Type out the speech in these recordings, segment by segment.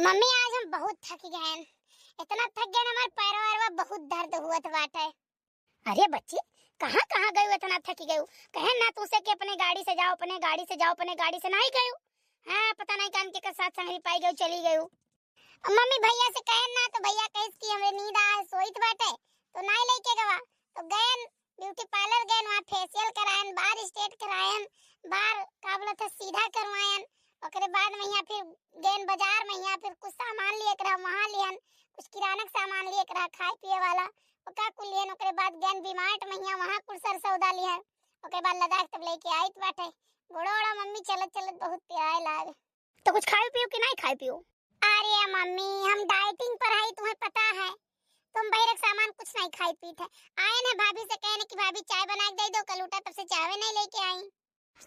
Mummy आज हम बहुत थक गए हैं। इतना थक गए हमारे पैरों में बहुत दर्द हुआ बाटे। अरे बच्ची कहाँ कहाँ गई इतना थकी गई? कहे ना तुसे कि अपने गाड़ी से जाओ, अपने गाड़ी से जाओ, अपने गाड़ी से नहीं गई। हाँ पता नहीं कान के साथ संगरी पाई गई चली गई। मम्मी भैया से कहे ना तो भैया कहे कि हमें नींद आ सोईत बाटे तो नहीं लेके गवा। तो गए ब्यूटी पार्लर गए, वहां फेशियल करायन, बाल स्ट्रेट करायन, बाल का बोला था सीधा करवायन। ओकरे बाद में यहाँ फिर गए बाजार में, यहाँ फिर कुछ सामान लिए करा वहां लियन, कुछ किराना का सामान लिए करा खाए पिए वाला ओका कुल लियन। ओकरे बाद गए बीमार्ट में, यहाँ वहां कुछ सर सौदा लियन। ओकरे बाद लद्दाख तब लेके आईत बाटे। गोड़ा ओड़ा मम्मी चलत चलत बहुत प्यारे लागे। तो कुछ खाए पियो कि नहीं खाए पियो? अरे मम्मी हम डाइटिंग पर है, तुम्हें पता है। तुम बैरक सामान कुछ नहीं खाई पी थे। आए ना भाभी से कहने कि भाभी चाय बना के दे दो, कल उठा तब से चाय नहीं लेके आई।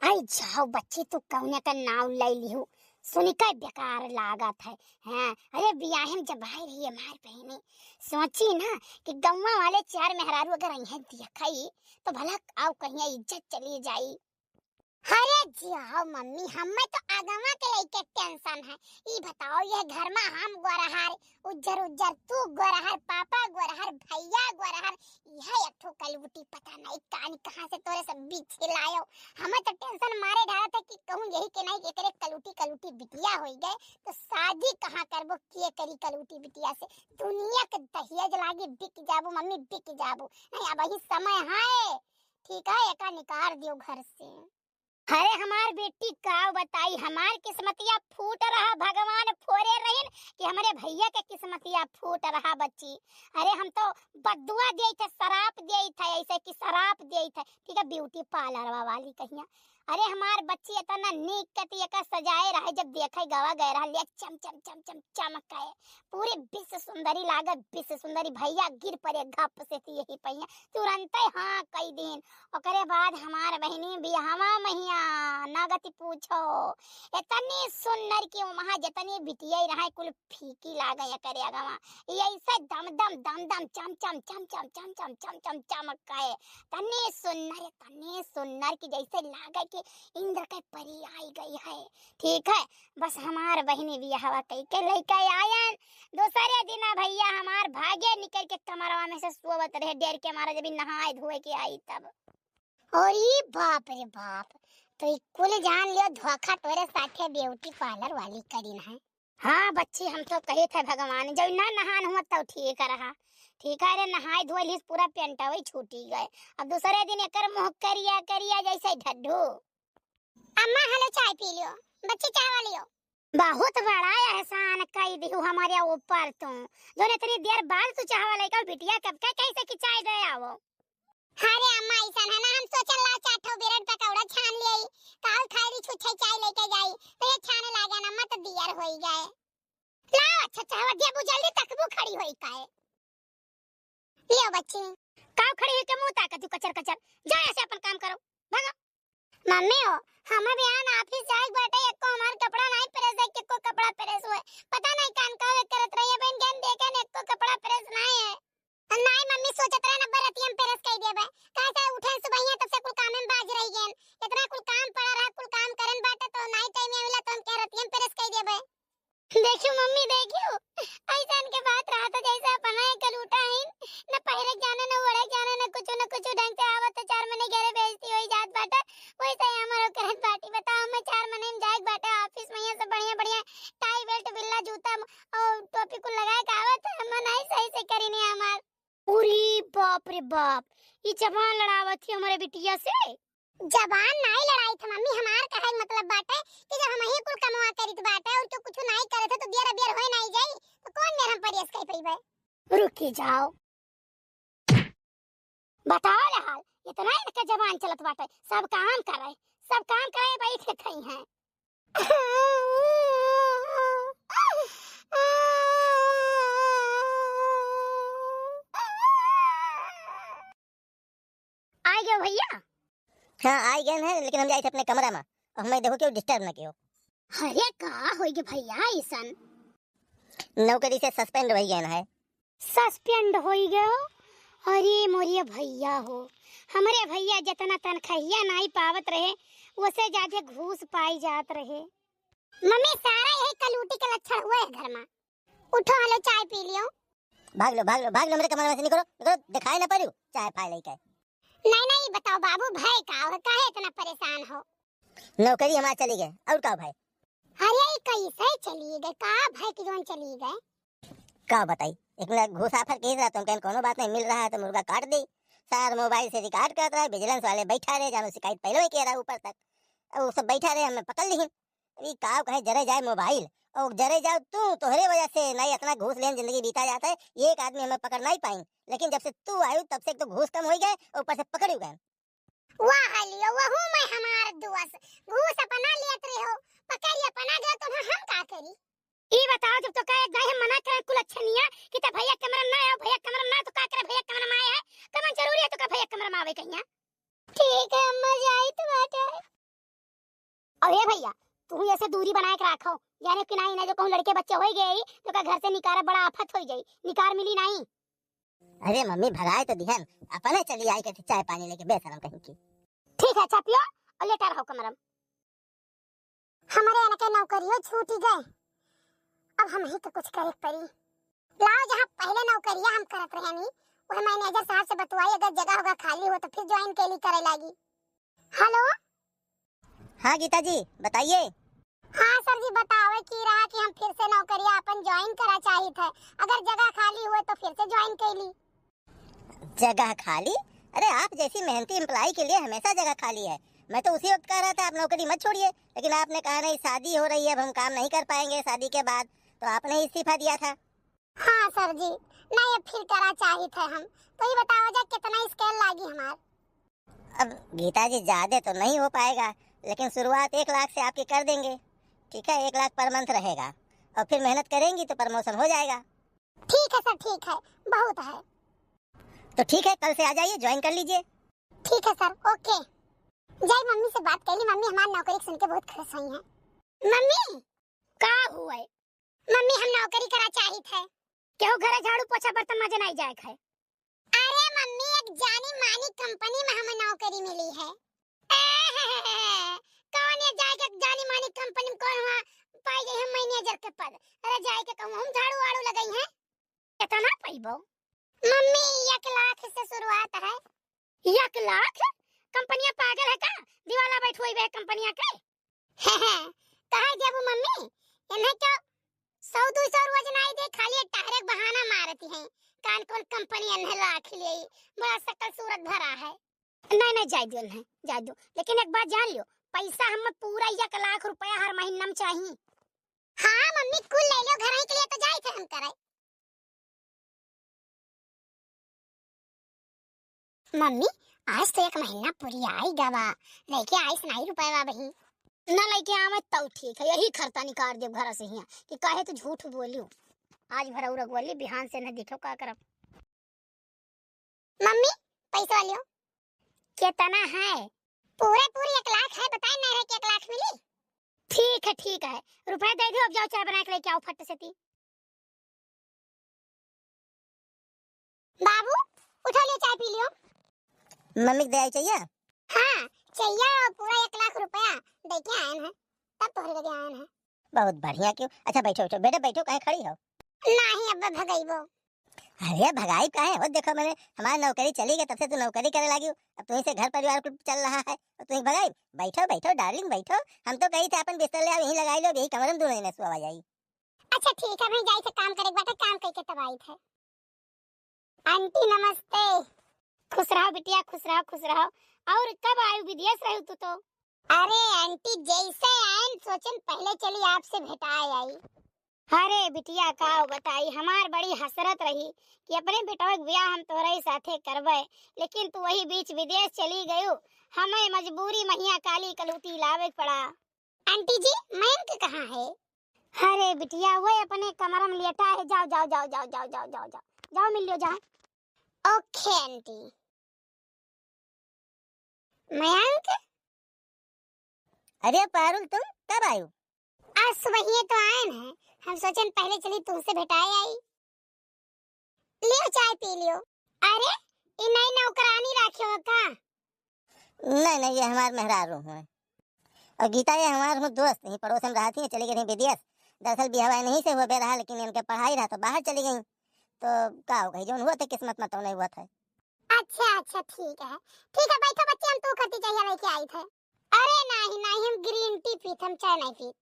आई जाओ बच्ची तू कौने का नाम ले लियो, सुनिका बेकार लागत है। हां अरे बियाहन जब भाई रही हमार बहनी सोची ना कि गौवा वाले चार मेहरारू अगर यहां देखई तो भला आओ कहीं इज्जत चली जाई। अरे जाओ मम्मी हमें तो आगवा के लेके टेंशन है। ई बताओ ये घर में हम गोरहार उज्जर उज्जर, तू गोरहार, पापा गोरहार, भैया गोरहार, यह एक ठो कलबुटी पता नहीं कान कहां से तोरे सब बीच लायो। हमें तो टेंशन मारे ढाला था कि कहूं यही के नहीं एकरे कलुटी कलुटी बिटिया होई गए तो शादी कहां करबो, के करी कलुटी बिटिया से। दुनिया के दहेज लागी बिक जाबो मम्मी, बिक जाबो। नहीं अब ही समय है, ठीक है एका निकाल दियो घर से। अरे हमार बेटी का बताई, हमार किस्मतिया फूट रहा, भगवान फोड़े रहीन कि हमारे भैया के किस्मतिया फूट रहा बच्ची। अरे हम तो बदुआ दिए थे, शराप दिए थे, ऐसे कि शराप दिए थे, ठीक है ब्यूटी पार्लर वाली कहिया। अरे हमार बच्ची इतना नीक कती का सजाए रहे, जब देखे गवा गए रहा ले चम चम चम चम चमकाए पूरे विश्व सुंदरी लागत, विश्व सुंदरी। भैया गिर पड़े घप से थी यही पहिया तुरंत हाँ कई दिन। ओकरे बाद हमार बहनी बियाहवा महिया नागति पूछो इतनी सुंदर की वहां जितनी बिटिया रहा कुल फीकी लागे करे अगवा। ऐसे दम दम दम दम चम चम चम चम चम चम चम चम चमकाए तने सुंदर की जैसे लागे कि इंद्र के परी आई गई है। ठीक है बस हमार बहनी बियाहवा कई के लेके आयन। दूसरे दिन भैया हमार भागे निकल के कमरवा में से सोवत रहे डेर के मारा जब नहाए धोए के आई तब। और ये बाप रे बाप, तो कुल जान लियो धोखा तोरे साथे ब्यूटी पार्लर वाली करीन है। हाँ बच्ची हम तो कहे थे भगवान जब ना नहान हुआ तब ठीक रहा। ठीक है रे नहाए धोए लिस पूरा पेंटावे छूटी गए। अब दूसरे दिन एकर मुंह करिया करिया जैसे ढड्ढू। अम्मा हेलो चाय पी लियो, बच्ची चाय वाली हो। बहुत बड़ा एहसान कई दियो हमारे ऊपर तुम, जो ने इतनी देर बाद तू चाय वाले का बिटिया कब का कैसे की चाय दे आवो। अरे अम्मा ऐसा है ना हम सोचन ला चाठो बिरड पकौड़ा छान लियई, काल खाई छुछई चाय लेके जाई तो ये छाने लागे ना मत दियर होई गए। ला अच्छा चाहवा देबू जल्दी तकबू खड़ी होई काए। लियो बच्ची काव खड़ी है के मुंह ताकत तू कचर कचर, जा ऐसे अपन काम करो भागो। मम्मी हो हम भी आन ऑफिस जाए बाटे एको हमार कपड़ा नहीं प्रेस है, के को कपड़ा प्रेस हुए पता नहीं कान का करत रही है बहन गन देखे ने एको कपड़ा प्रेस नहीं है। नहीं मम्मी सोचत रहे नंबर रतियम पेरस कई देबे काहे उठे सुबहिया तब से कुल काम में बाज रही गेन, इतना कुल काम पड़ा रहा कुल काम करन बाटे तो नहीं टाइम मिला तो हम कह रतियम पेरस कई देबे। देखियो मम्मी देखियो ऐसान के बात रहा तो जैसे अपन है कल उठा है न पहले जाने न ओढ़े जाने न कुछ ढंग से आवत तो 4 महीने घरे बेइज्जती होई जात बाटे। वैसे ही हमारो करत बाटी बताओ मैं 4 महीने में जाए बाटे ऑफिस में यहाँ से बढ़िया बढ़िया टाई बेल्ट बिल्ला जूता और टोपी को लगा के आवत हम नहीं सही से करी नहीं हमार। पूरी बाप रे बाप ये जवान लड़ावत थी हमारे बिटिया से। जवान नहीं लड़ाई थी मम्मी, हमार कहे मतलब बाटे कि जब हम ही कुल कमवा करित बाटे और तो कुछ नहीं करे थे तो बियर होए नहीं जाई तो कौन मेरा परियस कई पईबे। रुकी जाओ बताओ ले हाल इतना इनका जवान चलत बाटे, सब काम करे बैठे खई हैं। आ गए भैया। हाँ आई गए हैं लेकिन हम जाए थे अपने कमरा में और हमें देखो क्यों डिस्टर्ब न कियो। अरे का होई गे भैया ऐसन नौकरी से सस्पेंड हो गए है। सस्पेंड होई गयो? अरे मोरिया भैया हो, हमारे भैया जितना तनख्वाहिया नहीं पावत रहे उसे ज्यादा घूस पाई जात रहे। मम्मी सारा यही कलूटी के लक्षण हुए है घर में। उठो हलो चाय पी लियो। भाग लो भाग लो भाग लो, मेरे कमरे में से निकलो निकलो, दिखाई ना पड़ू चाय फाड़ लेके। नहीं नहीं बताओ बाबू, भाई का हो, काहे इतना परेशान हो? नौकरी हमारा चली गए और का भाई? अरे कैसे चली गए का भाई की जोन चली गए? का बताई, एक मिनट घूस आफर कह रहा तुम, कोनो बात नहीं मिल रहा है तो मुर्गा काट दी। सार मोबाइल से रिकॉर्ड करता है, विजिलेंस वाले बैठा रहे, जानो शिकायत पहले ही किया रहा ऊपर तक, वो सब बैठा रहे, हमें पकड़ ली। अभी का कहे जरे जाए मोबाइल और जरे जाओ तू, तोहरे वजह से नहीं इतना घूस लेन जिंदगी बीता जाता है, एक आदमी हमें पकड़ नहीं पाई, लेकिन जब से तू आयु तब से तो घूस कम हो गए और ऊपर से पकड़ गए। वाह लियो वहू मैं हमार दुआ से घूस अपना लियत रहे हो, पकड़ अपना गया तो हम का करी? ई बताओ जब तो कहे गए हम मना करे कुल अच्छनिया कि त भैया कमरा ना आओ, भैया कमरा ना तो का करे, भैया कमरा में आया है कमन जरूरी है तो का भैया कमरा में आवे कहिया। ठीक है अम्मा जाई तो बात है। अरे भैया तू ऐसे दूरी बनाए के रखो, यानी कि नहीं जो कहूं लड़के बच्चे हो गए तो का घर से निकारा बड़ा आफत हो जाई, निकार मिली नहीं। अरे मम्मी भगाए तो दिहन, अपने चली आई कहती चाय पानी लेके, बेशरम कहीं की। ठीक है चापियो और लेटा रहो कमरा में। हमारे अनके नौकरियों छूटी गए, अब हम ही तो कुछ करे पड़ी। लाओ जहाँ पहले नौकरियां हम करत रहे नी वह मैनेजर साहब से बतवाई, अगर जगह होगा खाली हो तो फिर ज्वाइन के लिए करे लागी। हेलो हाँ गीता जी बताइए। हाँ सर जी बतावे की रहा कि हम फिर से नौकरियां अपन ज्वाइन करा चाहिए थे, अगर जगह खाली हुए तो फिर से ज्वाइन कर ली। जगह खाली? अरे आप जैसी मेहनती एम्प्लॉय के लिए हमेशा जगह खाली है, मैं तो उसी वक्त कह रहा था आप नौकरी मत छोड़िए, लेकिन आपने कहा नहीं शादी हो रही है, अब हम काम नहीं कर पाएंगे शादी के बाद, तो आपने इस्तीफा दिया था। हाँ सर जी नहीं अब फिर करा चाहिए थे हम, तो ये बताओ जा कितना स्केल लागी हमार? अब गीता जी ज्यादा तो नहीं हो पाएगा, लेकिन शुरुआत 1 लाख से आपकी कर देंगे, ठीक है? 1 लाख पर मंथ रहेगा और फिर मेहनत करेंगी तो प्रमोशन हो जाएगा। ठीक है सर ठीक है, बहुत है। तो ठीक है कल से आ जाइए, ज्वाइन कर लीजिए। ठीक है सर ओके। जय मम्मी से बात कर ली, मम्मी हमारी नौकरी सुन के बहुत खुश हुई हैं। मम्मी का हुआ है? मम्मी हम नौकरी करा चाहिए थे। क्यों घर झाड़ू पोछा बर्तन मांजे नहीं जाए है? अरे मम्मी एक जानी मानी कंपनी में हमें नौकरी मिली है। कौन है जाए जानी मानी कंपनी में कौन हुआ पाई गई हम मैनेजर के पद? अरे जाए के कहूं हम झाड़ू वाड़ू लगाई है कितना पाइबो? मम्मी 1 लाख से शुरुआत है। 1 लाख? कंपनियां पागल है का, दीवाला बैठ हुई है कंपनियां के। कहा जब मम्मी इन्हें क्यों 100-200 रोज नहीं दे, खाली टारे बहाना मारती हैं, कान कौन कंपनी इन्हें लाख ले बड़ा सकल सूरत भरा है। नहीं नहीं जाय दो नहीं जाय दो, लेकिन एक बात जान लियो पैसा हमें पूरा 1 लाख रुपया हर महीना में चाहिए। हाँ मम्मी कुल ले लो, घर ही के लिए तो जाए थे हम करे। मम्मी आज तो 1 महीना पूरी आई गवा, लेके आइस नहीं रुपया बही ना लेके आवे तो ठीक है, यही खर्चा निकाल दे घर से हिया कि काहे तो झूठ बोलियो, आज भरा उरग बोली बिहान से न दिखो का करब। मम्मी पैसा लियो कितना है? पूरे 1 लाख है, बताए नहीं है कि 1 लाख मिली। ठीक है रुपए दे दो, अब जाओ चाय बना के लेके आओ फट से ती। बाबू उठा लियो चाय पी लियो। मम्मी दे आई चाहिए? हाँ चाहिए, पूरा 1 लाख रुपया दे के आए हैं, तब तोहरे लगे आए हैं। बहुत बढ़िया, क्यों? अच्छा बैठो बैठो बेटा बैठो, कहीं खड़ी हो? नहीं अब्बा भगाइबो। अरे भगाई का है, वो देखो मैंने हमारी नौकरी चली गई तब से तू नौकरी करे लगी, अब तुम्हीं से घर परिवार कुछ चल रहा है और तुम्हीं भगाई? बैठो बैठो डार्लिंग बैठो, हम तो कही थे अपन बिस्तर ले आओ यहीं लगाई लो, यही कमरे में दोनों ने सुआ जाई। अच्छा ठीक है भाई, जाई से काम करे बाटे, काम करके तब आई थे। आंटी नमस्ते। खुश रहो बिटिया खुश रहो खुश रहो। और कब आयु विदेश रही तू तो? अरे आंटी जैसे आए सोचन पहले चली आपसे भेटाए आई। अरे बिटिया का बताई, हमार बड़ी हसरत रही कि अपने बेटवा के ब्याह हम तोरे साथे करबे, लेकिन तू वही बीच विदेश चली गयो, हमें मजबूरी महिया काली कलूटी लावे पड़ा। आंटी जी मैम कहाँ है? अरे बिटिया वो अपने कमरा में लेटा है, जाओ जाओ जाओ जाओ जाओ जाओ जाओ जाओ जाओ मिल लो जाओ। Okay aunty. मयंक अरे पारुल तुम कब आयु? आज सुबह ही तो आए हैं, हम सोचन पहले चली तुमसे भेटाए आई। लियो चाय पी लियो। अरे ये नई नौकरानी रखी हो का? नहीं नहीं ये हमारे मेहरारू है। और गीता ये हमारे दोस्त ही पड़ोस में रहती है, चली गई थी विदेश। दरअसल बिहावा नहीं से हुआ रहा, लेकिन इनके पढ़ाई रहा तो बाहर चली गई। तो का हो गई जो हुआ था किस्मत में तो नहीं हुआ था। अच्छा अच्छा ठीक है बैठो बच्चे, हम तू करती चाहिए लेके आई थे। अरे नहीं नहीं, हम ग्रीन टी पीते, हम चाय नहीं पीते।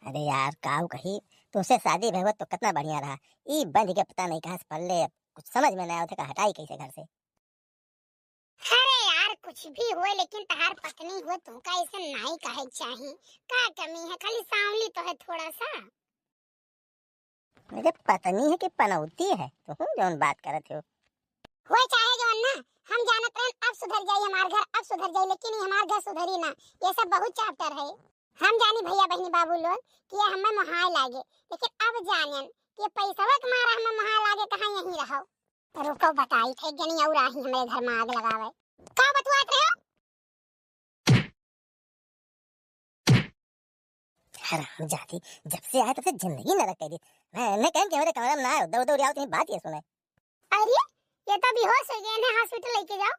अरे यार काऊ कही तुमसे शादी भगवत तो कितना बढ़िया रहा, ई बंद के पता नहीं कहाँ से पड़ ले, कुछ समझ में नहीं आया था हटाई कैसे घर से। अरे यार कुछ भी हुए लेकिन तहार पत्नी हुए तुमका ऐसे नहीं कहे चाहिए। का कमी है, खाली सांवली तो है थोड़ा सा। मेरे पत्नी है कि पनौती है तो हम जो बात करत हो। हुए चाहे जो ना, हम जानत रहे अब सुधर जाई हमार घर, अब सुधर जाई, लेकिन ये हमार घर सुधरी ना। ये सब बहुत चैप्टर है। हम जानी भैया बहनी बाबू लोग कि ये हमें महाय लागे, लेकिन अब जानियन कि ये पैसा के मारा हमें महाय लागे कहाँ यहीं रहो। तो रुको बताई थे जनी और आही हमारे घर में आग लगावे। का बतवात रहे हो? हराम जाती, जब से आया तब से जिंदगी नरक कर दी। मैं कह के मेरे कमरे में ना आए, दौड़ दौड़ आओ तुम्हें बात ये सुने। अरे ये तो बेहोश हो गए हैं, हॉस्पिटल लेके जाओ।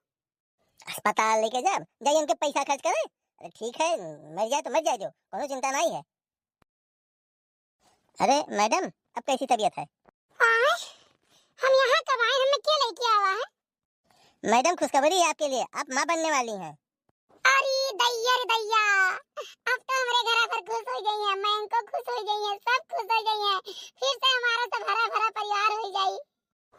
अस्पताल लेके जा जाइए, उनके पैसा खर्च करे। अरे ठीक है मर जाए तो मर जाए, जो कोनो चिंता नहीं है। अरे मैडम अब कैसी तबीयत है? आए, हम यहाँ कब आए, हमें क्या लेके आवा है? मैडम खुशखबरी है आपके लिए, आप माँ बनने वाली हैं। अरे दैया रे दैया, अब तो हमारे घर पर खुश हो गई है, मैं इनको खुश हो गई है, सब खुश हो गई है। फिर से हमारा सब भरा भरा परिवार हो जाई।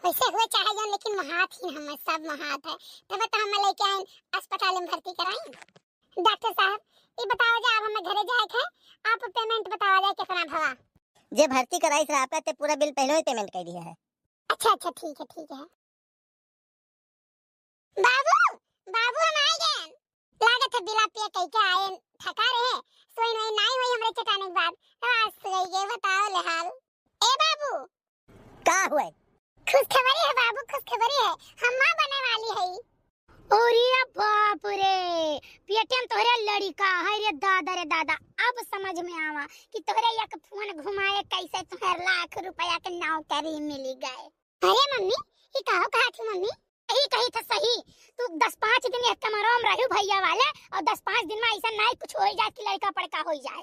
वैसे हुए चाहे जान, लेकिन महात ही हमें सब महात है। तब तो हम लेके आए अस्पताल में भर्ती कराई। डॉक्टर साहब ये बताओ जा, अब हमें घरे जाए थे, आप पेमेंट बताओ जा कितना भवा। जे भर्ती कराई सर आपका ते पूरा बिल पहले ही पेमेंट कर दिया है। अच्छा अच्छा ठीक है। बाबू बाबू हम आ गए। लागत है बिला पे कह के आए, थका रहे, सोई नहीं हुई हमरे चटाने के बाद। आज सो गए, बताओ ले हाल। ए बाबू का हुआ? खुशखबरी है बाबू, खुशखबरी है, हम मां बनने वाली है। अरे बाप रे, पेटीएम तोहरे लड़का है रे दादा रे दादा। अब समझ में आवा कि तोहरे एक फोन घुमाए कैसे तुम्हारे लाख रुपया के नौकरी मिल गए। अरे मम्मी ये कहा थी मम्मी? यही कही था सही, तू 10-5 दिन एक कमरों में रहू भैया वाले, और 10-5 दिन में ऐसा नहीं कुछ हो जाए कि लड़का पड़का हो जाए।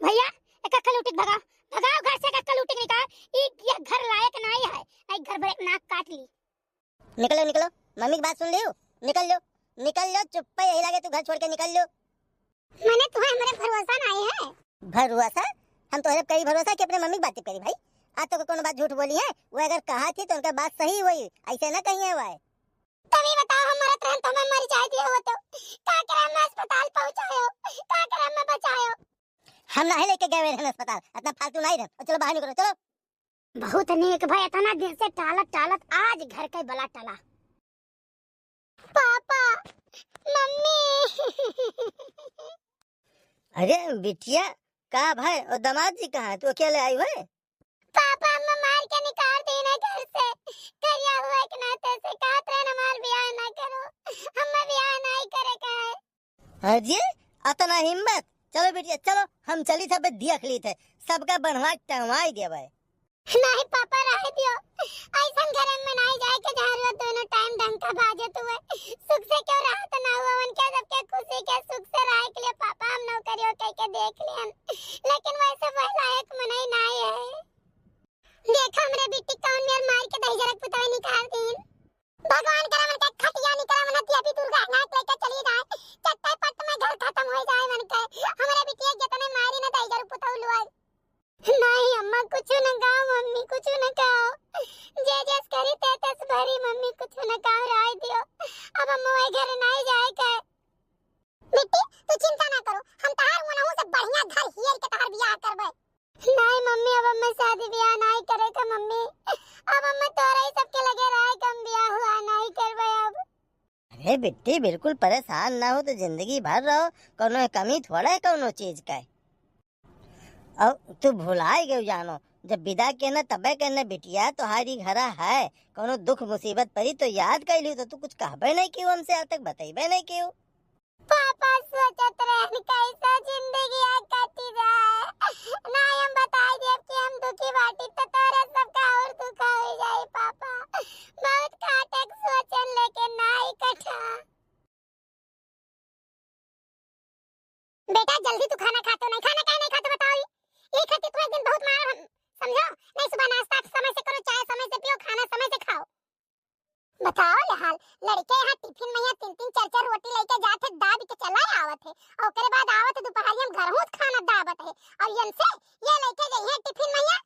भैया एक कल उठिक भगाओ भगाओ घर से, कल उठिक निकाल, ये घर लायक नहीं है, नहीं घर भरे नाक काट ली। निकलो निकलो, मम्मी की बात सुन लियो, निकल लो चुप पे, यही लगे तू घर छोड़ के निकल लो। मैंने तुम्हें हमारे भरोसा नहीं है। भरोसा? हम तो कई भरोसा कि अपने मम्मी की बात करी भाई। आज तो कोनो बात झूठ बोली है, वो अगर कहा थी तो उनका बात सही हुई, ऐसे ना कही है। वो तभी बताओ हमारे तुरंत तो मैं मर जाती हो तो का करे, मैं अस्पताल पहुंचायो, का करे मैं बचायो। हम ना लेके गए हैं अस्पताल, इतना फालतू नहीं रह, चलो बाहर निकलो चलो। बहुत नेक भाई, इतना दिन से टालत आज घर के बला टला। पापा मम्मी अरे बिटिया का भाई और दामाद जी कहाँ? तू अकेले आई है? पापा हम मार के निकाल दी ना घर से, करिया हुआ एक नाते से कहत रहे ना मार ब्याह ना करो, हम ब्याह नहीं करे कहे। अजी अतना हिम्मत, चलो बिटिया चलो, हम चली सब दिया खली थे, सबका बनवा टंगवाई दिया भाई। नहीं पापा रह दियो, ऐसा घर में नहीं जाए के जहां रोज दोनों टाइम डंका बाजत हुए, सुख से क्यों रहत ना हुआ उनके सबके खुशी के सुख से रह के लिए पापा हम नौकरियों कह के देख लियन, लेकिन वैसे वह लायक मनई नहीं है। देखा हमरे बेटी कौन मेर मार के दही जरक पुतवे निकाल दीन। भगवान करे मन के खटिया निकला मन ती अभी दुर्गा नाक लेके चली जाए, चट्टे पट में घर खत्म हो जाए मन के। हमरे बेटी जितने मारी ना दही जरक पुतव लुआ। नहीं अम्मा कुछ न कहो, मम्मी कुछ न कहो, जे जस करी ते तस भरी, मम्मी कुछ न कहो राय दियो, अब अम्मा वही घर नहीं जाए के। बेटी तू चिंता ना करो, हम तहार मनहु से बढ़िया घर हियर के तहार बियाह करबे। नहीं मम्मी अब मैं शादी ब्याह नहीं करे का मम्मी, अब मैं तोरा ही सबके लगे रहे कम ब्याह हुआ नहीं करबे अब। अरे बिट्टी बिल्कुल परेशान ना हो, तो जिंदगी भर रहो, कोनो कमी थोड़ा है कोनो चीज का। अब तू भुलाए गए जानो, जब विदा के न तबे के न बिटिया तुम्हारी घरा है, कोनो दुख मुसीबत पड़ी तो याद कर लियो, तो तू कुछ कहबे नहीं क्यों हमसे, आज तक बताइबे नहीं क्यों। पापा सोचत रहे कैसा जिंदगी आ कटी जाए, ना हम बता दिए कि हम दुखी बाटी तो तोरे सबका और दुख हो जाए पापा, बहुत काटे सोचन लेके नहीं कटा। ये लेके गई है टिफिन में, ये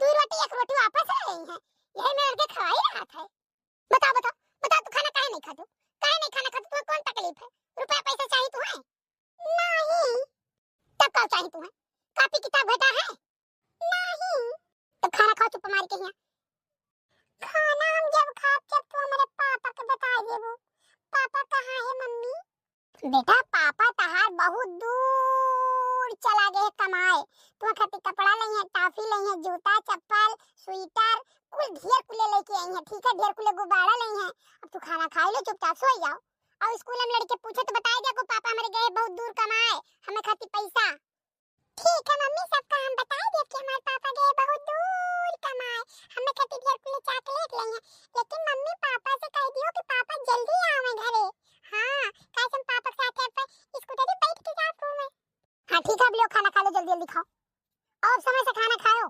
2 रोटी 1 रोटी वापस ले गई है। यही मेरे लड़के खवा ही रहा था। बताओ बताओ बताओ, तू खाना काहे नहीं खाती? काहे नहीं खाना खाती? तुम्हें कौन तकलीफ है? रुपया पैसा चाहिए तुम्हें? नहीं। तब क्या चाहिए तुम्हें? कॉपी किताब घटा है? नहीं। तो खाना खाओ चुप मार के यहाँ। खाना हम जब खाओ जब तो हमारे पापा को बता देबो। पापा कहाँ है मम्मी? बेटा पापा तहार बहुत दूर चला गए कमाए। तुम्हें खातिर कपड़ा लई है, टॉफी लई है, जूता चप्पल स्वेटर कुल ढेर कुले लेके आई है। ठीक है, ढेर कुले गुब्बारा लई है। अब तू खाना खा लो, चुपचाप सो जाओ। और स्कूल में लड़के पूछे तो बताए दे को पापा हमारे गए बहुत दूर कमाए, हमें खातिर पैसा। ठीक है मम्मी, सबका हम बताए दे कि हमारे पापा गए बहुत दूर कमाए, हमें खातिर ढेर कुले चॉकलेट लई है। लेकिन मम्मी पापा से कह दियो कि पापा जल्दी आवे घरे। हां, काहे हम पापा के साथ पे स्कूटर पे बैठ के जात हूं मैं। हां ठीक है, अब लो खाना खा लो, जल्दी जल्दी खाओ और समय से खाना खाओ।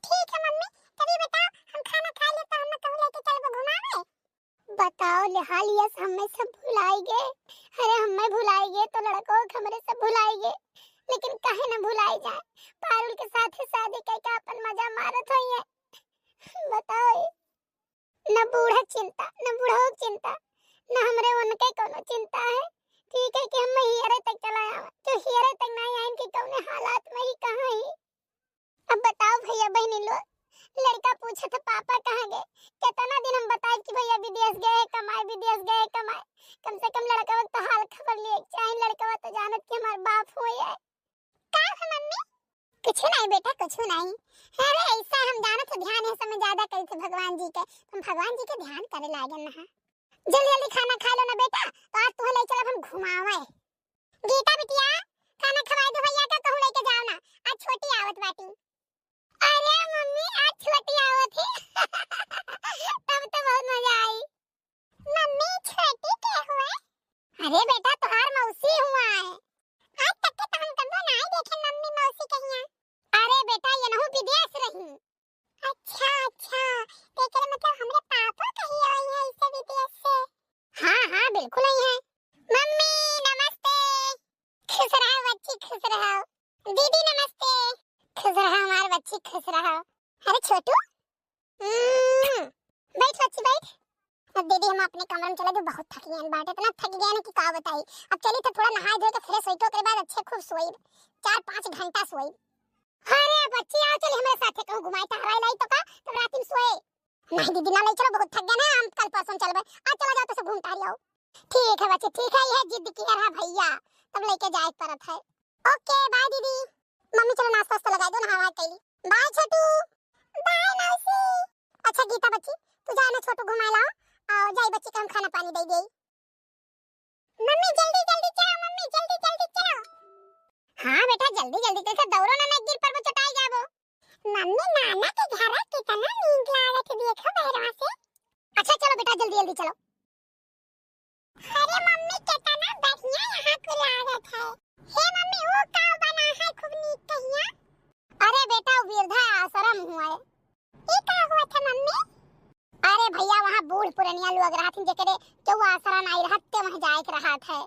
ठीक है मम्मी, तभी बताओ हम खाना खा ले तो हमें कहूं लेके चलो घुमावे। बताओ हाल ये हमें सब भुलाई गए। अरे हमें भुलाई गए तो लड़कों को हमरे सब भुलाई गए, लेकिन काहे न भुलाई जाए। पारुल के साथ शादी करके अपन मजा मारत होइए। बताओ, न बूढ़ा चिंता न बूढ़ो चिंता न हमरे उनके कोनो चिंता है। ठीक है कि हम हियरे तक चला आवे, तो हियरे तक नहीं आइन कि कौने हालात में ही कहां ही। अब बताओ भैया बहनी लोग, लड़का पूछे तो पापा कहाँ गए? कितना दिन हम बताए कि भैया विदेश गए कमाए, विदेश गए कमाए। कम से कम लड़का तो हाल खबर लिए चाहे, लड़का तो जानत कि हमार बाप हुए है। का है मम्मी? कुछ नहीं बेटा, कुछ नहीं। अरे ऐसा हम जानत तो ध्यान है समय ज्यादा करे थे भगवान जी के, तुम भगवान जी के ध्यान करे लागन ना। जल्दी जल्दी खाना खा लो ना बेटा, तो आज तुम्हें ले चलब हम घुमावे। गीता बिटिया खाना खवाए दो भैया का, कहूं लेके जाओ ना, आज छोटी आवत बाटी। अरे मम्मी आज छोटी आवत है। तब तो बहुत मजा आई। मम्मी छोटी क्या हुआ? अरे बेटा तुम्हार मौसी हुआ है। आज तक के तो हम कभी नहीं देखे मम्मी मौसी कहिया। अरे बेटा ये नहु विदेश रही। अच्छा अच्छा, तेरे मतलब हमरे पापा कही आई है इसे विदेश से। हाँ हाँ बिल्कुल आई है। मम्मी नमस्ते। खुश रहो बच्ची, खुश रहो। दीदी नमस्ते। खुश रहो हमारे बच्ची, खुश रहो। अरे छोटू बैठ बच्ची बैठ। अब दीदी हम अपने कमरे में चले जो बहुत थकी हैं बात, इतना थक गए ना कि का बताई। अब चली तो थोड़ा नहाए धोए के फ्रेश होई तो के बाद अच्छे खूब सोई, 4-5 घंटा सोई। अरे बच्ची आओ चल हमारे साथे कहूं घुमाई टहराई लाई तो का तो रात में सोए। नहीं दीदी ना ले चलो, बहुत थक गए ना, हम कल परसों चलबे। आज चला जाओ तो सब घूम टहल आओ। ठीक है बच्ची ठीक है, यह जिद की रहा भैया, तब लेके जाए परत है। ओके बाय दीदी। मम्मी चलो नाश्ता वास्ता लगा दो, नहावा कैली। बाय छोटू। बाय मौसी। अच्छा गीता बच्ची तू जा ना छोटू घुमा लाओ और जाई बच्ची का हम खाना पानी दे देई। मम्मी जल्दी जल्दी चलो, मम्मी जल्दी जल्दी चलो। हां बेटा जल्दी जल्दी चल, दौड़ो ना गिर पर चटाई जाबो। मम्मी नाना के घर कितना नींद लागत देखो बहरवा से। अच्छा चलो बेटा जल्दी जल्दी चलो। अरे मम्मी कितना बढ़िया यहाँ को लागत है। हे मम्मी वो का बना है खूब नीक कहिया? अरे बेटा वृद्धा आश्रम हुआ है। ये का हुआ था मम्मी? अरे भैया वहाँ बूढ़ पुरानिया लोग रहते जकरे जो आश्रम आई रहते वहाँ जाए के रहा था।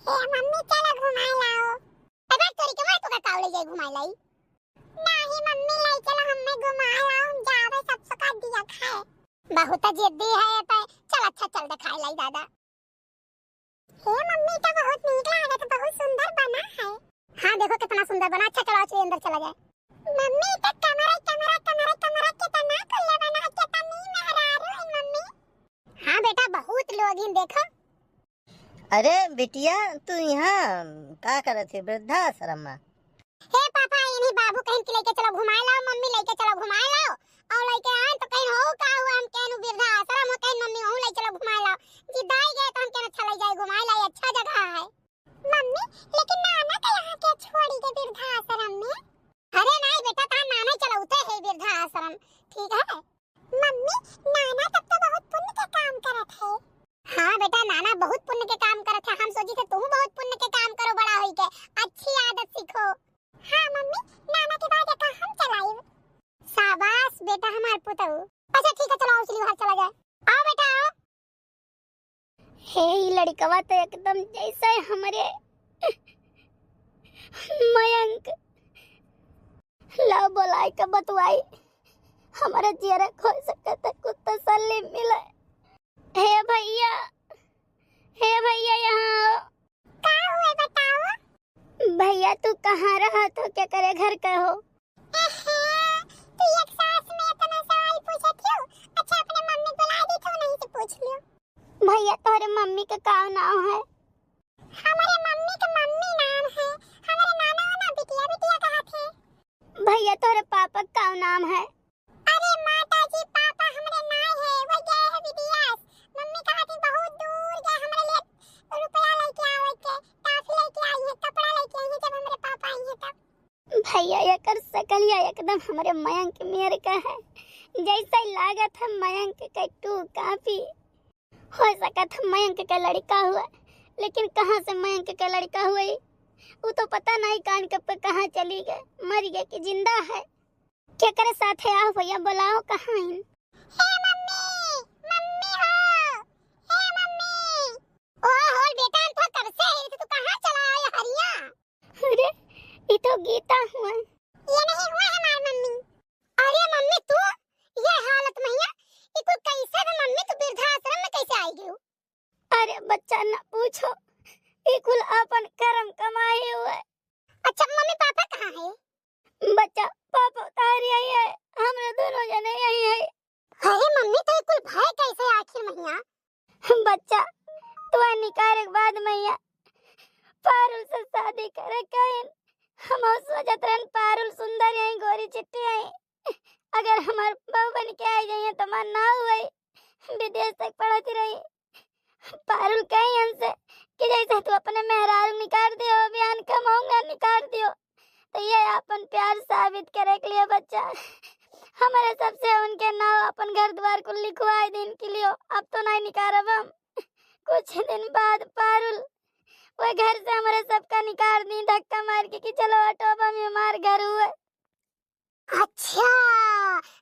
हे मम्मी चलो घुमाए लाओ। अबे तोरी के मां तो का कावले जाए घुमाए लाई। नहीं मम्मी ले चलो हमें घुमाए लाओ, हम जावे सब सका दिया खाए। बहुत जिद्दी है पे, चल अच्छा चल दिखाई लाई दादा। हे मम्मी तो बहुत नीक लागत, बहुत सुंदर बना है। हां देखो कितना सुंदर बना। अच्छा चलो चलो अंदर चला जाए। मम्मी तो कमरा कमरा कमरा कमरा कितना खुला बना, कितनी मेहरारू है मम्मी। हां बेटा बहुत लोग हैं देखो। अरे बिटिया तू यहाँ का करत है वृद्धाश्रम में? हे पापा इन्हीं बाबू कहीं के लेके चलो घुमाए लाओ, मम्मी लेके चलो घुमाए लाओ। और लेके आए तो कहीं हो का हुआ हम कहनु वृद्धाश्रम हो, कहीं मम्मी हो ले चलो घुमाए लाओ। जिद्दाई गए तो हम कहना चले जाए घुमाए लाए, अच्छा जगह है। मम्मी लेकिन नाना का यहाँ के छोड़ी के वृद्धाश्रम में? अरे नहीं बेटा ता नाना चलौते है वृद्धाश्रम, ठीक है। मम्मी नाना तब तो बहुत पुण्य के काम करत है। हां बेटा नाना बहुत पुण्य के काम करत है, हम सोची थे तुम बहुत पुण्य के काम करो बड़ा होई के, अच्छी आदत सीखो। हां मम्मी नाना के बाद का हम चलाएब। शाबाश बेटा हमार पुतऊ। अच्छा ठीक है चलो आओ चलिए बाहर चला जाए। आओ बेटा आओ। हे ई लड़कवा तो एकदम जैसे हमारे मयंक। ला बोलाई के बतवाई हमारे चेहरा खो सके तो कुछ तसल्ली मिले। हे भैया, हे भैया यहाँ आओ। का हुआ बताओ। भैया तू कहाँ रहा तो क्या करे घर का हो? तू एक सास में इतना सवाल पूछे क्यों? अच्छा अपने मम्मी बुला दी तो नहीं से पूछ लियो। भैया तोरे मम्मी का का नाम है? हमारे मम्मी का मम्मी नाम है। हमारे नाना ना बिटिया बिटिया कहा थे। भैया तोरे पापा का नाम है? अरे माता जी पापा हमारे नाय है वो गए है विदेश। मम्मी कहा थी बहुत दूर गए हमारे लिए रुपया लेके आवे के टॉफी लेके आई है कपड़ा लेके आई है जब हमारे पापा आई है तब। भैया ये कर सकलिया एकदम हमारे मयंक मेरे का है जैसा लागत है मयंक का टू काफी हो सका था मयंक का लड़का हुआ लेकिन कहाँ से मयंक का लड़का हुआ वो तो पता नहीं कान के पे कहाँ चली गए मर गए कि जिंदा है। क्या करे साथे आओ भैया बुलाओ कहाँ है? हे मम्मी मम्मी हो हे मम्मी। ओ हो बेटा तो कब से है तू कहाँ चला आया हरिया? अरे ये तो गीता हुआ ये नहीं हुआ हमारी मम्मी। अरे मम्मी तू ये हालत में ये को कैसे है मम्मी तू वृद्धाश्रम में कैसे आई गई? अरे बच्चा ना पूछो ये कुल अपन कर्म कमाए हुए। अच्छा मम्मी पापा कहाँ है? बच्चा पापा तारी आई है हमरे दोनों जने यही है। अरे मम्मी तो कुल भाई कैसे आखिर मैया? बच्चा तू निकाल के बाद मैया पारुल से शादी करे कहीं हम सोचत रहन पारुल सुंदर यही गोरी चिट्टी आई अगर हमार बहू बन के आई जाइए तो मन ना हुई विदेश तक पढ़ती रही। पारुल कहीं हमसे कि जैसे तू अपने मेहरारू निकाल दियो बयान कमाऊंगा निकाल दियो तो ये अपन प्यार साबित करे के लिए बच्चा हमारे सबसे उनके नाम अपन घर द्वार को लिखवाए दिन के लिए अब तो नहीं निकालब हम। कुछ दिन बाद पारुल वो घर से हमारे सबका निकाल दी धक्का मार के कि चलो ऑटोबा में हमार घर हुए। अच्छा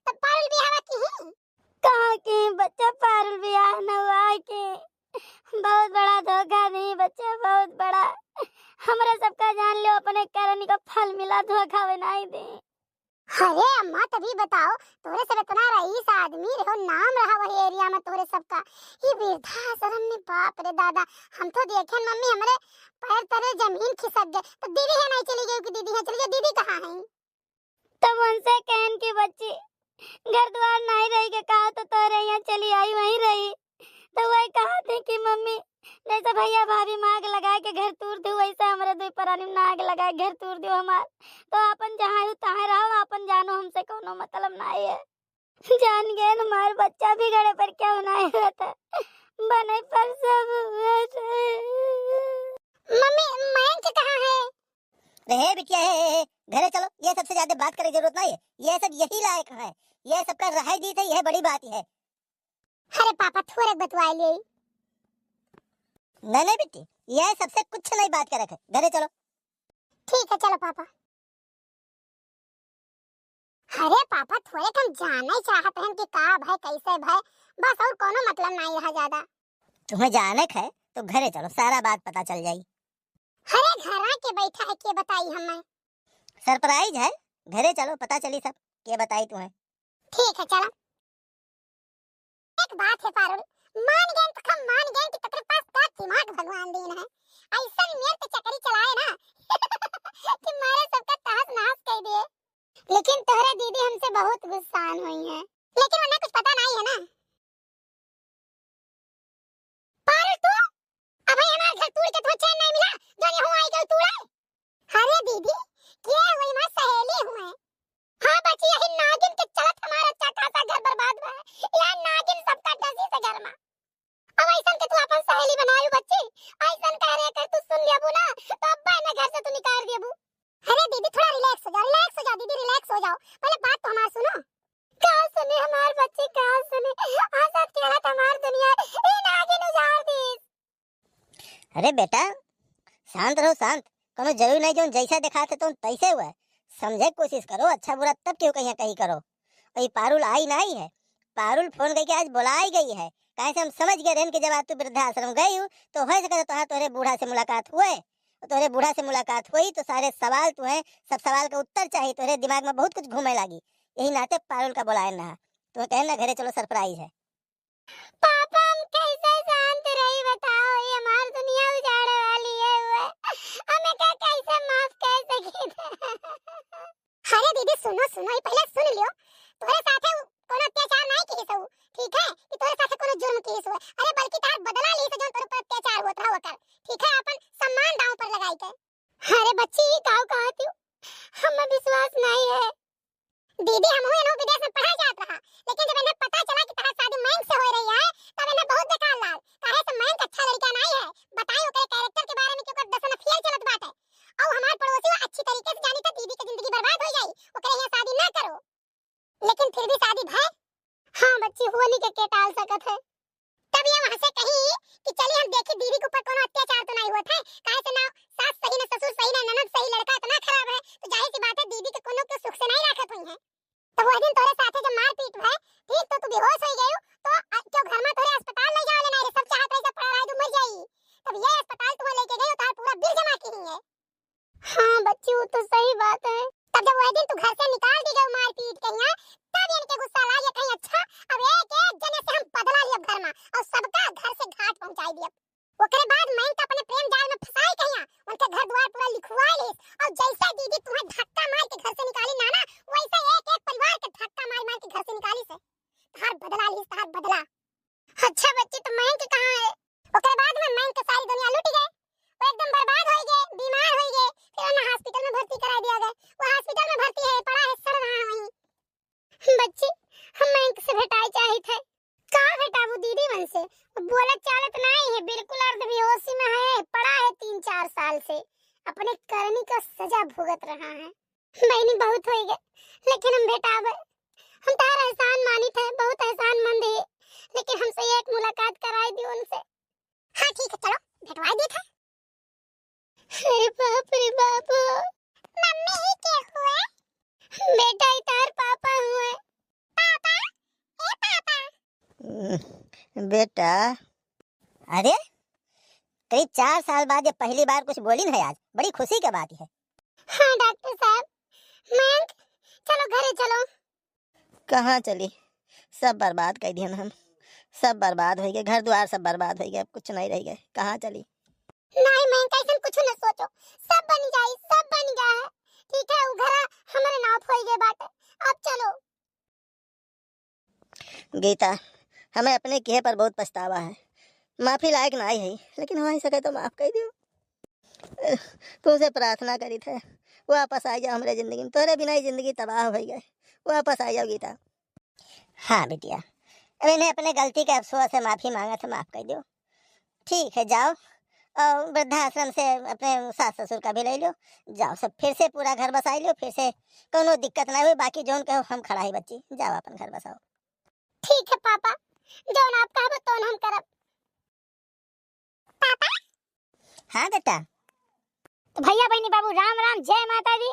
तो पारुल बियाह की ही? कहाँ की बच्चा पारुल बियाह न हुआ के बहुत बड़ा धोखा नहीं बच्चा बहुत बड़ा हमारे सबका जान लो अपने करनी का फल मिला धोखा बनाई दे। अरे अम्मा तभी बताओ तोरे सब इतना रईस आदमी रहो नाम रहा वही एरिया में तोरे सबका ये वृद्धाश्रम में बाप रे दादा हम तो देखे मम्मी हमारे पैर तले जमीन खिसक गए। तो दीदी है नहीं चली गई कि दीदी है चली गई दीदी कहाँ है? तब उनसे कहन की बच्ची घर द्वार नहीं रही के कहा तो तोरे यहाँ चली आई वहीं रही तो वही कहा थे कि मम्मी जैसे भैया भाभी मांग लगा के घर तोड़ दो वैसे हमारे दो परानी नाग लगा घर तोड़ दो हमार तो अपन जहाँ हो तहाँ रहो अपन जानो हमसे कोनो मतलब नहीं है। जान गए हमार बच्चा भी गड़े पर क्या नहीं होता बने पर सब मम्मी मयंक कहाँ है? रहे बिटिया है घरे चलो ये सबसे ज्यादा बात करने की जरूरत नहीं है ये सब यही लायक है ये सबका रहाई दी थी यह बड़ी बात है। अरे पापा थोड़े बतवाए ले नहीं बेटी यह सबसे कुछ नहीं बात कर रखे घरे चलो। ठीक है चलो पापा। अरे पापा थोड़े कम जानना ही चाहते हैं कि का भाई कैसे भाई बस और कोनो मतलब नहीं रहा ज्यादा। तुम्हें जानक है तो घरे चलो सारा बात पता चल जाएगी। अरे घर के बैठा है के बताई हमें? सरप्राइज है घरे चलो पता चली सब के बताई तुम्हें। ठीक है चलो। एक बात है पारुल मान गए तो हम मान गए कि तेरे पास का दिमाग भगवान दीन है ऐसा मेरे पे चक्री चलाए ना कि मारे सबका तहस नहस कर दिए। लेकिन तोहरे दीदी हमसे बहुत गुस्सान हुई है लेकिन उन्हें कुछ पता नहीं है ना। पारुल तू अब हमारे घर तोड़ के तो चैन नहीं मिला जो यहाँ आई गई तू रे। अरे दीदी ये हुई मां सहेली हुए हाँ बच्ची यही नागिन के चलत हमारा अच्छा खासा घर बर्बाद हुआ है यार नागिन सबका डसी से घर में अब ऐसा के तू अपन सहेली बनायू बच्ची ऐसा कह रहे कर तू सुन लियाबू ना तो अब्बा ने घर से तू निकाल दियाबू। अरे दीदी थोड़ा रिलैक्स हो जा दीदी रिलैक्स हो जाओ पहले बात तो हमार सुनो। कहां सुने हमार बच्ची कहां सुने आजाद के हाथ हमार दुनिया ए नागिन उजाड़ दी। अरे बेटा शांत रहो शांत कोनो जरूरी नहीं जो जैसा दिखाते तुम तैसे हुआ समझे कोशिश करो अच्छा बुरा तब क्यों कहीं करो। और ये पारुल आई नहीं है पारुल फोन करके आज बुलाई गई है कैसे हम समझ गए रहन के जब तू वृद्धाश्रम गई हो तो हो सके तो तुम्हारे बूढ़ा से मुलाकात हुए तोरे बूढ़ा से मुलाकात हुई तो सारे सवाल तू है, सब सवाल का उत्तर चाहिए, तोरे दिमाग में बहुत कुछ घूमे लागी। यही नाते पारुल का बुलाए ना तो कहना घरे चलो सरप्राइज है। पापा हम कैसे शांत रही बताओ, ये हमारी दुनिया उजाड़े वाली है हुआ। हमें क्या कैसे माफ कर सके थे। अरे दीदी सुनो सुनो, ये पहले सुन लियो। तोरे साथे कोनो अत्याचार नहीं की सो, ठीक है कि तोरे साथे कोनो जुर्म की सो, अरे बल्कि तार बदला ली से जो तोरे पर अत्याचार होत रहा होकर, ठीक है, अपन सम्मान दांव पर लगाई के। अरे बच्ची काऊ कहती हूँ, हमें विश्वास नहीं है। दीदी हम हुए विदेश में पढ़ा जात रहा, लेकिन जब इन्हें पता चला कि तारा शादी मैंग से हो रही है, तब इन्हें बहुत बेकार लाग। काहे से मैंग अच्छा लड़का नहीं है, बताई ओकरे कैरेक्टर के बारे में क्यों कर दसन फेल चलत बात है। और हमार पड़ोसी वो अच्छी तरीके से जानी तो दीदी की जिंदगी बर्बाद हो जाई, ओकरे यहाँ शादी ना करो। लेकिन फिर भी शादी भाई हाँ बच्ची हुआ नहीं के टाल सकत है। तब ये वहां से कही कि चलिए हम देखें दीदी के ऊपर कोनो अत्याचार तो नहीं हुआ है, काहे से ना सास सही ना ससुर सही ना ननद सही, लड़का इतना खराब है तो जाहिर सी बात है दीदी के कोनो के सुख से नहीं रखत हुई है। तो वो दिन तोरे साथे जब मार पीट है, ठीक तो तू बेहोश हो गई तो क्यों घर में तोरे अस्पताल ले जाओ लेना रे, सब चाहत रहे पड़ा रहा तू मर जाई। तब ये अस्पताल तू लेके गई तार पूरा बिल जमा की है। हां बच्ची वो तो सही बात है। तब जब वो दिन तू घर से निकाल दी गई मार पीट के यहाँ, तब इनके गुस्सा ला ये कहीं अच्छा अब एक एक जने से हम बदला लिया घर में और सबका घर से घाट पहुंचाई दिया। ओकरे बाद मैं तो अपने प्रेम जाल में फंसाई कहिया, उनके घर द्वार पूरा लिखवा ले और जैसे दीदी तुम्हें धक्का मार के घर से निकाली ना वैसे एक एक परिवार के धक्का मार मार के घर से निकाली से तार बदला ली तार बदला। अच्छा बच्ची तो मैं के कहां है? ओकरे बाद में मैं के सारी दुनिया लूट गई, वो एकदम बर्बाद हो गए, बीमार हो गए, फिर उन्हें हॉस्पिटल में भर्ती करा दिया गया। वो हॉस्पिटल में भर्ती है, पड़ा है, सड़ रहा वहीं। बच्ची हम मैं से भेटाई चाहे थे का बेटा वो दीदी मन से बोलत चालत नहीं है, बिल्कुल अर्ध बेहोशी में है, पड़ा है 3-4 साल से, अपने करनी का सजा भुगत रहा है। मैंने बहुत हो गए लेकिन हम बेटावे हम तार एहसान मानी थे, बहुत एहसान मंद है, लेकिन हमसे एक मुलाकात कराई दी उनसे। हाँ ठीक है चलो भेटवा दी था। अरे बाप रे बाप, मम्मी ही क्या हुआ? बेटा ही तार पापा हुए। पापा ए पापा। बेटा अरे करीब 4 साल बाद ये पहली बार कुछ बोली है, आज बड़ी खुशी की बात है। हाँ डॉक्टर साहब, मैं चलो घरे चलो। कहाँ चली? सब बर्बाद कर दिया हम, सब बर्बाद हो गए, घर द्वार सब बर्बाद हो गए, अब कुछ नहीं रह गए। कहाँ चली? नहीं मैं कैसे कुछ न सोचो, सब बन जाए, सब बन गया है, ठीक है, वो घर हमारे नाव हो गए बात है, अब चलो। गीता हमें अपने किए पर बहुत पछतावा है, माफी लायक नहीं है, लेकिन हो सके तो माफ कर दियो। तुमसे प्रार्थना करी थे वापस आ जाओ हमारे जिंदगी में, तोरे बिना ही जिंदगी तबाह हो गई, वापस आ जाओ गीता। हाँ बिटिया, अब इन्हें अपने गलती के अफसोस से माफी मांगा तो माफ कर दो। ठीक है जाओ और वृद्धाश्रम से अपने सास ससुर का भी ले लो, जाओ सब फिर से पूरा घर बसाई लो, फिर से कोनो दिक्कत ना हुई, बाकी जोन कहो हम खड़ा ही बच्ची, जाओ अपन घर बसाओ। ठीक है पापा, जोन आप कहबो तो हम करब। पापा हाँ बेटा। तो भैया बहनी बाबू राम राम, जय माता दी।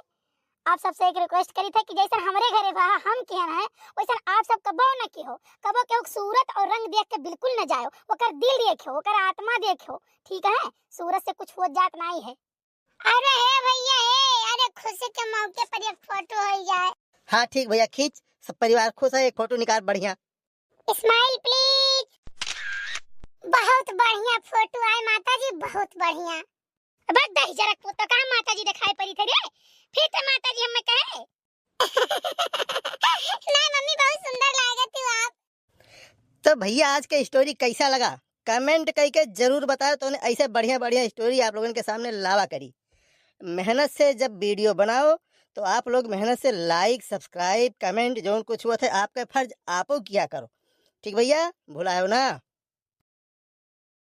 आप सबसे एक रिक्वेस्ट करी थे कि जैसे हमारे घरे बा हम किया है वैसे आप सब कबो न की हो, कबो के सूरत और रंग देख के बिल्कुल न जाओ, ओकर दिल देखो, ओकर आत्मा देखो, ठीक है, सूरत से कुछ हो जात नहीं है। अरे हे भैया हे, अरे खुशी के मौके पर एक फोटो हो जाए। हाँ ठीक भैया, खींच, सब परिवार खुश है, एक फोटो निकाल बढ़िया। Smile please. बहुत बढ़िया फोटो आए माता जी, बहुत बढ़िया। बस दही जरा को तो कहां माता जी दिखाई पड़ी थे रे, फिर तो माता जी हमें कहे। नहीं मम्मी बहुत सुंदर लागत हो आप। तो भैया आज का स्टोरी कैसा लगा कमेंट करके जरूर बताओ, तो ऐसे बढ़िया बढ़िया स्टोरी आप लोगों के सामने लावा करी। मेहनत से जब वीडियो बनाओ तो आप लोग मेहनत से लाइक सब्सक्राइब कमेंट जो कुछ हुआ थे आपका फर्ज आपो किया करो, ठीक भैया, भुलाओ ना।